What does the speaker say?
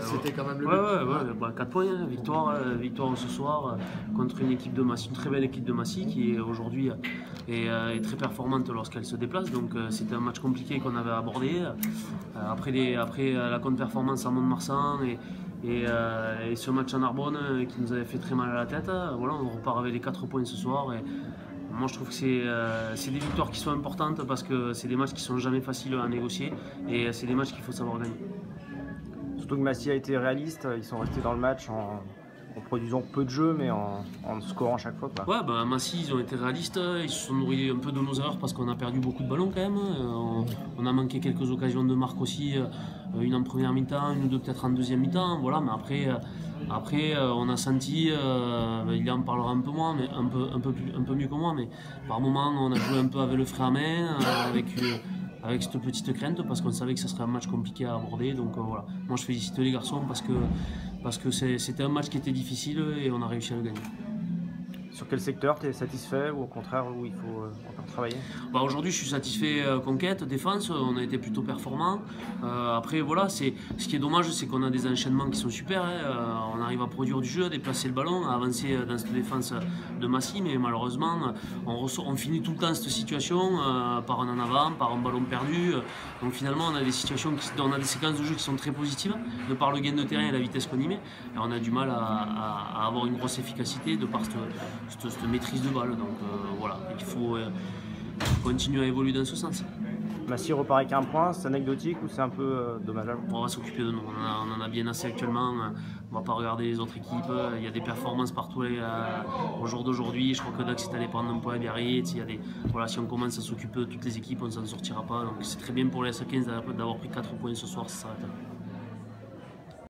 c'était quand même le but. but. Ouais, 4 points, hein, victoire ce soir contre une équipe de Massy, une très belle équipe de Massy qui est aujourd'hui est très performante lorsqu'elle se déplace. Donc c'était un match compliqué qu'on avait abordé. Après la contre-performance à Mont-de-Marsan et ce match en Narbonne qui nous avait fait très mal à la tête, voilà, on repart avec les 4 points ce soir. Et moi je trouve que c'est des victoires qui sont importantes parce que c'est des matchs qui sont jamais faciles à négocier et c'est des matchs qu'il faut savoir gagner. Surtout que Massy a été réaliste, ils sont restés dans le match en produisant peu de jeux mais en scorant chaque fois, quoi. Ouais, bah, Massy, ils ont été réalistes, ils se sont nourris un peu de nos erreurs parce qu'on a perdu beaucoup de ballons quand même. On a manqué quelques occasions de marque aussi, une en première mi-temps, une ou deux peut-être en deuxième mi-temps. Voilà, mais après on a senti, il en parlera un peu moins, mais un peu mieux que moi, mais par moments on a joué un peu avec le frein à main, avec cette petite crainte parce qu'on savait que ce serait un match compliqué à aborder. Donc voilà, moi je félicite les garçons parce que c'était un match qui était difficile et on a réussi à le gagner. Sur quel secteur tu es satisfait ou au contraire où il faut encore travailler? Bah, aujourd'hui je suis satisfait conquête, défense, on a été plutôt performants. Après voilà, ce qui est dommage c'est qu'on a des enchaînements qui sont super, hein. On arrive à produire du jeu, à déplacer le ballon, à avancer dans cette défense de Massy, mais malheureusement on finit tout le temps cette situation par un en avant, par un ballon perdu. Donc finalement on a des situations, on a des séquences de jeu qui sont très positives, de par le gain de terrain et la vitesse qu'on y met. Et on a du mal à avoir une grosse efficacité de par cette maîtrise de balle. Donc voilà, il faut continuer à évoluer dans ce sens. Massy repart avec un point, c'est anecdotique ou c'est un peu dommageable? On va s'occuper de nous, on en a bien assez actuellement, on va pas regarder les autres équipes, il y a des performances partout au jour d'aujourd'hui, je crois que Dax est allé prendre un point à Biarritz, voilà, si on commence à s'occuper de toutes les équipes on ne s'en sortira pas, donc c'est très bien pour les S15 d'avoir pris 4 points ce soir, ça s'arrête là.